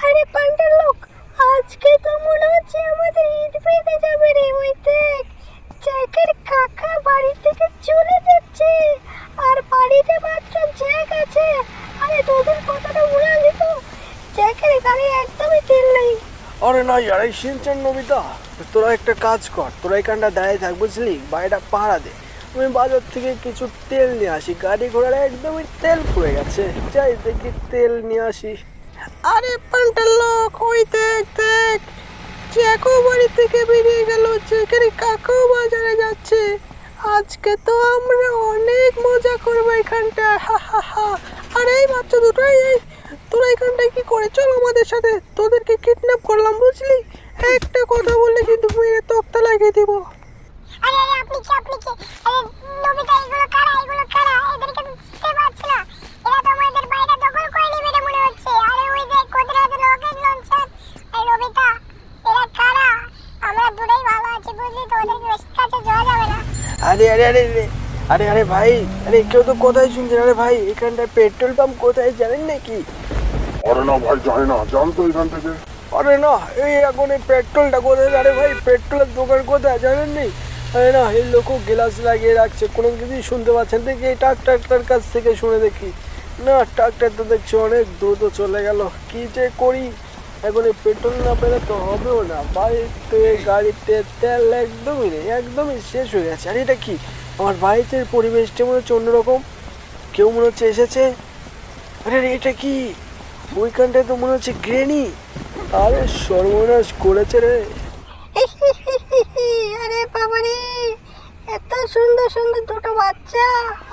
আরে পান্ডার লোক, আজকে তো মনে হচ্ছে আমাদের ঈদ পেতে যাবে রে। ওই দেখ, জ্যাকের কাকা বাড়ি থেকে চলে যাচ্ছে, আর বাড়িতে মাত্র জ্যাক আছে। আরে তোদের কথাটা উড়ালি তো, জ্যাকের গাড়ি একদমই তেল নেই। আরে না ইয়ার, এই শিনচান নবিতা, তোরা একটা কাজ কর, তোরা এখানটা দাঁড়িয়ে থাক বুঝলি, বাড়িটা পাহারা দে। আমি বাজার থেকে কিছু তেল নিয়ে আসি, গাড়ি ঘোড়ার একদমই তেল পুড়ে গেছে, যাই দেখি তেল নিয়ে আসি। আরে পান্টার লোক, ওই দেখ দেখ, জ্যাকও বাড়ি থেকে বেরিয়ে গেল, জ্যাকের কাকাও বাজারে যাচ্ছে। আজকে তো আমরা অনেক মজা করবো এখানটা, হা হা হা। আর এই বাচ্চা দুটোই, এই তোরা এখানটায় কি করে, চল আমাদের সাথে, তোদেরকে কিডন্যাপ করলাম বুঝলি। একটা কথা বললে কিন্তু মেরে তক্তা লাগিয়ে দিব। আরে আরে আপনি কি আরে নবিতা, এগুলো কারা, এদেরকে তো চিনতে পারছি না। এরা তো আমাদের বাইরে দখল করে নেবে না মনে হচ্ছে। আরে ওই দেখ, ওদের হাতে রকেট লঞ্চার। আরে নবিতা, এরা কারা? আমরা দূরেই ভালো আছি বুঝলি তো, ওদের বেশি কাছে যাওয়া যাবে না। আরে আরে আরে আরে আরে ভাই, আরে কেউ তো কোথায় শুনছেন? আরে ভাই, এখানটায় পেট্রোল পাম্প কোথায় জানেন নাকি? আরে না ভাই, জানি না, জানতো এখান থেকে। আরে না, এই এখন এই পেট্রোলটা কোথায়? আরে ভাই, পেট্রোলের দোকান কোথায় জানেন নি? আরে না, এই লোক গ্লাস লাগিয়ে রাখছে, কোনো কিছুই শুনতে পাচ্ছেন দেখি। এই ট্রাক্টরটার কাছ থেকে শুনে দেখি। না, ট্রাক্টর তো দেখছি অনেক দ্রুত চলে গেল। কি যে করি এখন, এই পেট্রোল না পেলে তো হবেও না। বাড়িতে গাড়িতে তেল একদমই নেই, একদমই শেষ হয়ে গেছে। আর এটা কি, আমার বাড়িতে পরিবেশটা মনে হচ্ছে অন্যরকম, কেউ মনে হচ্ছে এসেছে। আরে আরে, এটা কি? ওইখানটায় তো মনে হচ্ছে গ্রেনি। আরে সর্বনাশ করেছে রে। আরে বাবারে, এত সুন্দর সুন্দর দুটো বাচ্চা,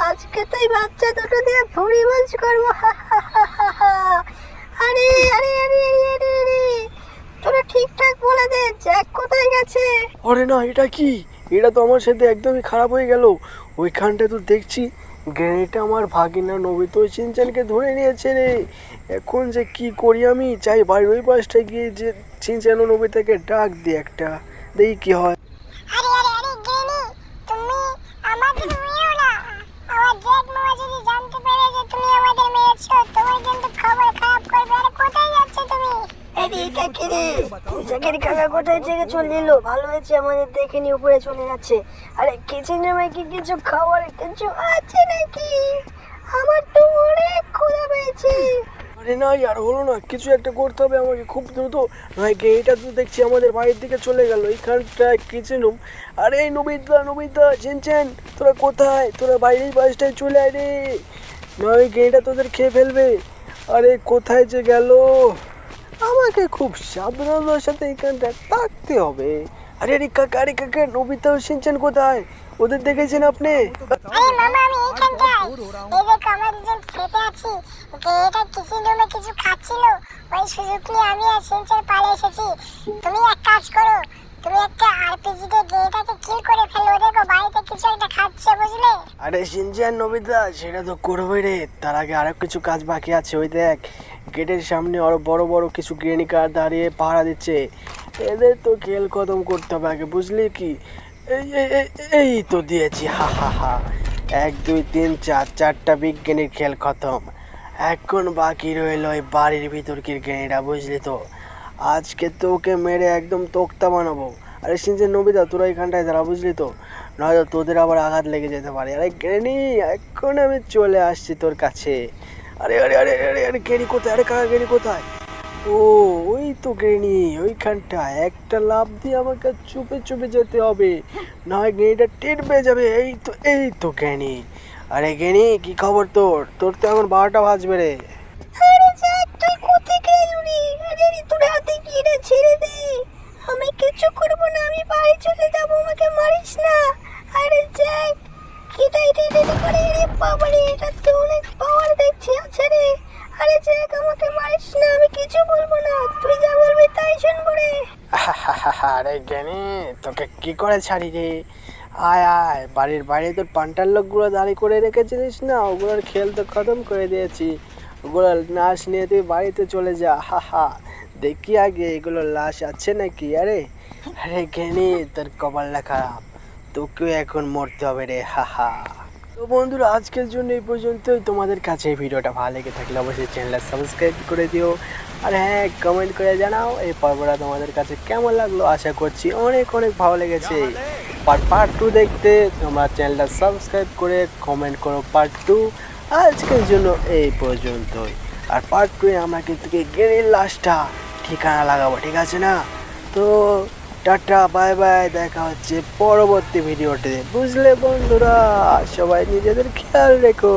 আজকে তো এই বাচ্চা দুটো দিয়ে ভুড়ি ভোজ করবো। আরে আরে আরে আরে আরে, তোরা ঠিকঠাক বলে দে, জ্যাক কোথায় গেছে? আরে না, এটা কি? এটা তো আমার সাথে একদমই খারাপ হয়ে গেল। ওইখানটায় তো দেখছি গ্রেনেডটা আমার ভাগিনা নবিতা চিনচানকে ধরে নিয়েছে রে। এখন যে কি করি আমি, চাই বাড়ির ওই পাশটায় গিয়ে যে চিনচান ও নবিতাকে ডাক দিই একটা, দেখি কি হয়। আরে আরে আরে গেনি, তুমি আমাদের মেয়েও না। আমার জ্যাক মামা যদি জানতে পারে যে তুমি আমাদের মেয়েছো, তোমার কিন্তু খবর খারাপ করবে। আরে কোথায় যাচ্ছে তুমি? আরে এটা কি রে? জ্যাকের কাকা কোথায় থেকে চলে এলো? ভালো হয়েছে আমাদের দেখে নি উপরে চলে যাচ্ছে। আরে কিচেনের মাইকে কিছু খাবার কিছু আছে নাকি? আমার তো অনেক ক্ষুধা পেয়েছে। আরে না আর হলো না, কিছু একটা করতে হবে আমাকে খুব দ্রুত। নয় এটা তো দেখছি আমাদের বাড়ির দিকে চলে গেল, এইখানটায় কিচেন রুম। আরে নবিতা নবিতা, চিনছেন তোরা কোথায়? তোরা বাইরেই বাসটায় চলে আয় রে, নয় গেঁটা তোদের খেয়ে ফেলবে। আরে কোথায় যে গেল? আমাকে খুব সাবধানতার সাথে এইখানটা থাকতে হবে। আরে কাকা, নবিতা ও সিনচেন কোথায়? ওদের দেখেছেন আপনি? আরে মামা, আমি এইখানটায়। এই দেখ, আমরা দুজন খেতে আছি। এটা কিচেন রুমে কিছু খাচ্ছিল, ওই সুযোগ নিয়ে আমি আর সিনচেন পালে এসেছি। তুমি এক কাজ করো, তুমি একটা আরপিজি দিয়ে গেটাকে কিল করে ফেলো। দেখো বাড়িতে কিছু একটা খাচ্ছে বুঝলে। আরে সিনচেন নবিতা, সেটা তো করবোই রে, তার আগে আরো কিছু কাজ বাকি আছে। ওই দেখ, গেটের সামনে আরো বড় বড় কিছু গ্রেনি কার দাঁড়িয়ে পাহারা দিচ্ছে। এদের তো খেল খতম করতে হবে আগে, বুঝলি কি? এই এই এই এই তো দিয়েছি, হা হা হা। 1 2 3 4, 4টা বিজ্ঞানীর খেল খতম। এখন বাকি রইল ওই বাড়ির ভিতরকার গ্রেনিটা, বুঝলি তো? আজকে তো ওকে মেরে একদম তোক্তা বানাবো। আরে সিনচেন নবিতা, তোরা এখানটায় দাঁড়া বুঝলি তো, নয়তো তোদের আবার আঘাত লেগে যেতে পারে। আরে গ্রেনি, এখন আমি চলে আসছি তোর কাছে। আরে আরে আরে আরে আরে গ্রেনি কোথায়? আরে কাকা, গ্রেনি কোথায়? ও, ওই তো গ্রেনি ওইখানটা। একটা লাফ দিয়ে আমাকে চুপে চুপে যেতে হবে, না হয় গ্রেনিটা টের পেয়ে যাবে। এই তো গ্রেনি। আরে গ্রেনি, কি খবর তোর? তোর তো এখন 12টা বাজবে রে। আরে জ্যাক, তুই কোথায় গেলি? আরে তোর হাতে কি রে? ছেড়ে দে, আমি কিছু করব না, আমি বাড়ি চলে যাব, আমাকে মারিস না। আরে জ্যাক, কিটা এটা করে রে বাবারে, এটা তো অনেক পাওয়ার দেখছি আছে রে। আরে জ্যাক, আমাকে মারিস না, আমি কিছু বলবো না, তুই যা বলবি তাই শুনবো রে। আরে গ্রেনি, তোকে কি করে ছাড়ি রে? আয় আয়, বাড়ির বাইরে তোর পান্টার লোকগুলো দাঁড়িয়ে করে রেখেছিলিস না, ওগুলোর খেল তো খতম করে দিয়েছি। ওগুলোর লাশ নিয়ে তুই বাড়িতে চলে যা, হা হা। দেখি আগে এগুলোর লাশ আছে নাকি। আরে আরে গ্রেনি, তোর কপালটা খারাপ, তোকেও এখন মরতে হবে রে, হা হা। তো বন্ধুরা আজকের জন্য এই পর্যন্তই। তোমাদের কাছে এই ভিডিওটা ভালো লেগে থাকলে অবশ্যই চ্যানেলটা সাবস্ক্রাইব করে দিও। আর হ্যাঁ, কমেন্ট করে জানাও এই পর্বটা তোমাদের কাছে কেমন লাগলো। আশা করছি অনেক অনেক ভালো লেগেছে। পার্ট 2 দেখতে তোমরা চ্যানেলটা সাবস্ক্রাইব করে কমেন্ট করো পার্ট 2। আজকের জন্য এই পর্যন্তই। আর পার্ট 2 এ আমরা কিন্তু গেরিল লাশটা ঠিকানা লাগাবো, ঠিক আছে না? তো টাটা, বাই বাই, দেখা হচ্ছে পরবর্তী ভিডিওতে, বুঝলে বন্ধুরা? সবাই নিজেদের খেয়াল রেখো।